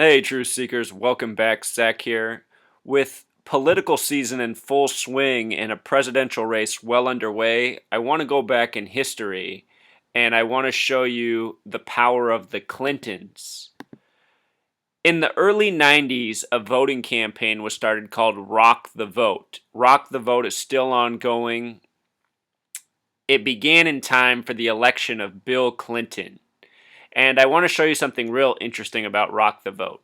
Hey, Truth Seekers, welcome back. Zach here. With political season in full swing and a presidential race well underway, I want to go back in history and I want to show you the power of the Clintons. In the early 90s, a voting campaign was started called Rock the Vote. Rock the Vote is still ongoing. It began in time for the election of Bill Clinton. And I want to show you something real interesting about Rock the Vote.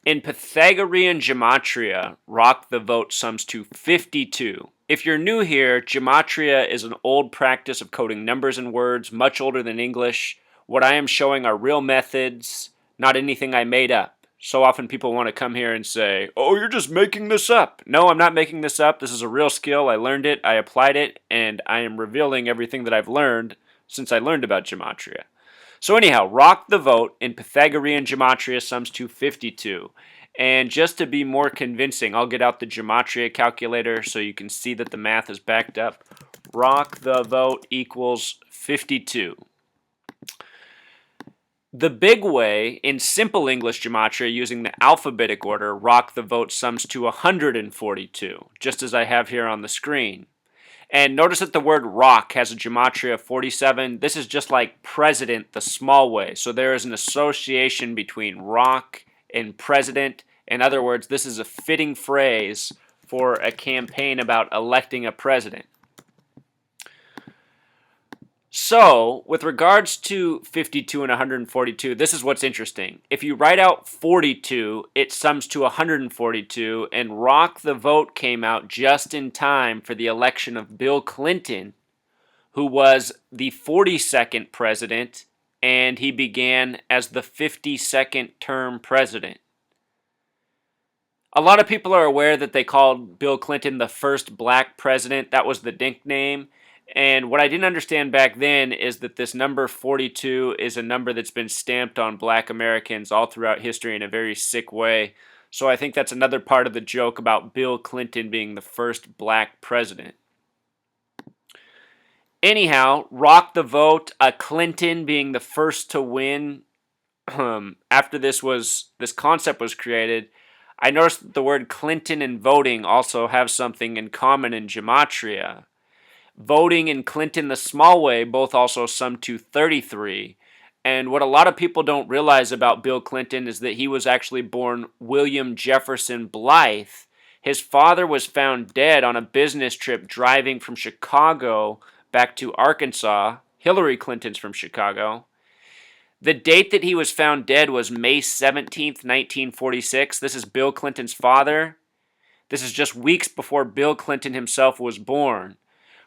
In Pythagorean gematria, rock the vote sums to 52. If you're new here, gematria is an old practice of coding numbers and words, much older than English. What I am showing are real methods, not anything I made up. So often people want to come here and say, "Oh, you're just making this up." No, I'm not making this up. This is a real skill. I learned it, I applied it, and I am revealing everything that I've learned since I learned about gematria. So anyhow, rock the vote in Pythagorean gematria sums to 52. And just to be more convincing, I'll get out the gematria calculator so you can see that the math is backed up. Rock the vote equals 52. The big way, in simple English gematria using the alphabetic order, rock the vote sums to 142, just as I have here on the screen. And notice that the word rock has a gematria of 47. This is just like president the small way. So there is an association between rock and president. In other words, this is a fitting phrase for a campaign about electing a president. So, with regards to 52 and 142, this is what's interesting. If you write out 42, it sums to 142, and Rock the Vote came out just in time for the election of Bill Clinton, who was the 42nd president, and he began as the 52nd term president. A lot of people are aware that they called Bill Clinton the first black president. That was the nickname. And what I didn't understand back then is that this number 42 is a number that's been stamped on black Americans all throughout history in a very sick way. So I think that's another part of the joke about Bill Clinton being the first black president. Anyhow, rock the vote, Clinton being the first to win after this concept was created. I noticed that the word Clinton and voting also have something in common in gematria. Voting and Clinton the small way both also sum to 33. And what a lot of people don't realize about Bill Clinton is that he was actually born William Jefferson Blythe. His father was found dead on a business trip driving from Chicago back to Arkansas. Hillary Clinton's from Chicago. The date that he was found dead was May 17th, 1946. This is Bill Clinton's father. This is just weeks before Bill Clinton himself was born.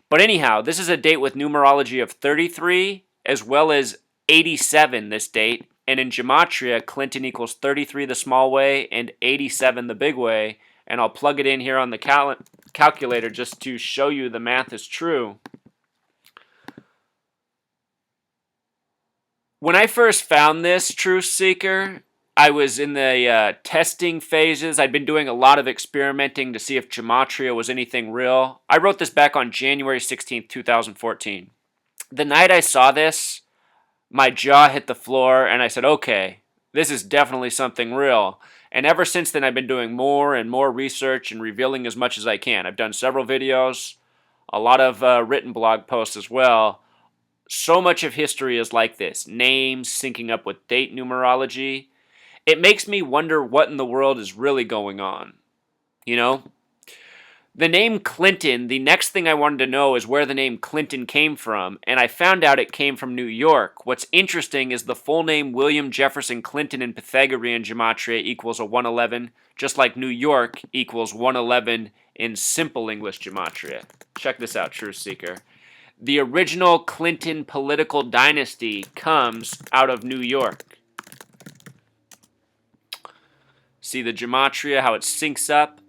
But anyhow, this is a date with numerology of 33 as well as 87 this date. And in gematria, Clinton equals 33 the small way and 87 the big way. And I'll plug it in here on the calculator just to show you the math is true. When I first found this, Truth Seeker, I was in the testing phases. I'd been doing a lot of experimenting to see if gematria was anything real. I wrote this back on January 16th, 2014. The night I saw this, my jaw hit the floor and I said, okay, this is definitely something real. And ever since then, I've been doing more and more research and revealing as much as I can. I've done several videos, a lot of written blog posts as well. So much of history is like this, names syncing up with date numerology. It makes me wonder what in the world is really going on. You know? The name Clinton, the next thing I wanted to know is where the name Clinton came from, and I found out it came from New York. What's interesting is the full name William Jefferson Clinton in Pythagorean gematria equals a 111, just like New York equals 111 in simple English gematria. Check this out, Truth Seeker. The original Clinton political dynasty comes out of New York. See the gematria, how it syncs up?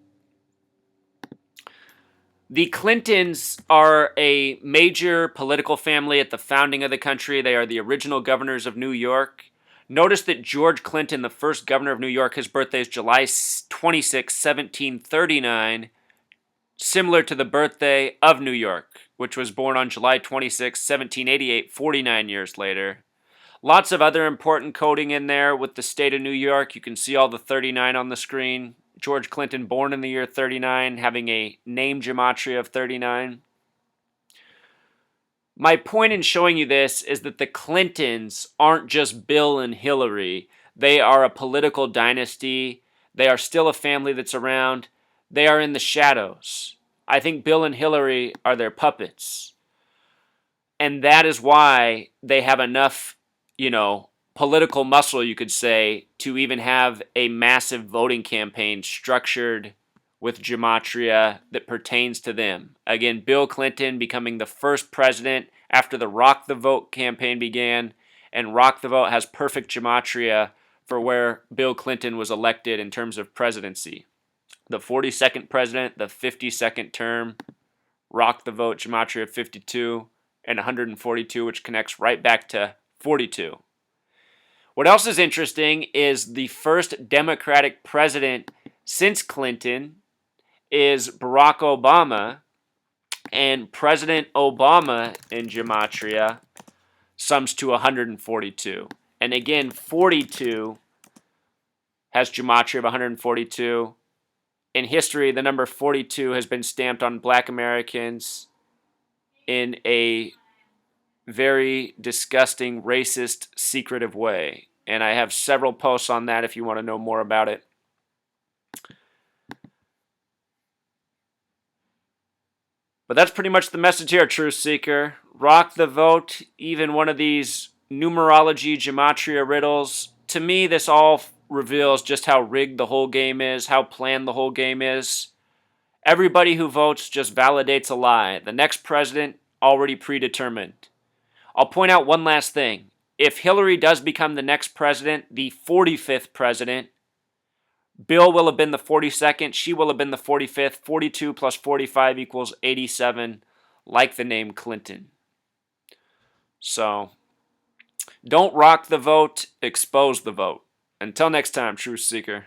The Clintons are a major political family at the founding of the country. They are the original governors of New York. Notice that George Clinton, the first governor of New York, his birthday is July 26, 1739, similar to the birthday of New York, which was born on July 26, 1788, 49 years later. Lots of other important coding in there with the state of New York. You can see all the 39 on the screen. George Clinton, born in the year 39, having a name gematria of 39. My point in showing you this is that the Clintons aren't just Bill and Hillary. They are a political dynasty. They are still a family that's around. They are in the shadows. I think Bill and Hillary are their puppets. And that is why they have enough, political muscle, you could say, to even have a massive voting campaign structured with gematria that pertains to them. Again, Bill Clinton becoming the first president after the Rock the Vote campaign began, and Rock the Vote has perfect gematria for where Bill Clinton was elected in terms of presidency. The 42nd president, the 52nd term, Rock the Vote gematria of 52, and 142, which connects right back to 42. What else is interesting is the first Democratic president since Clinton is Barack Obama, and President Obama in gematria sums to 142. And again, 42 has gematria of 142. In history, the number 42 has been stamped on Black Americans in a very disgusting, racist, secretive way. And I have several posts on that if you want to know more about it. But that's pretty much the message here, Truth Seeker. Rock the vote, even one of these numerology, gematria riddles. To me, this all reveals just how rigged the whole game is, how planned the whole game is. Everybody who votes just validates a lie. The next president already predetermined. I'll point out one last thing. If Hillary does become the next president, the 45th president, Bill will have been the 42nd. She will have been the 45th. 42 plus 45 equals 87, like the name Clinton. So, don't rock the vote, expose the vote. Until next time, Truth Seeker.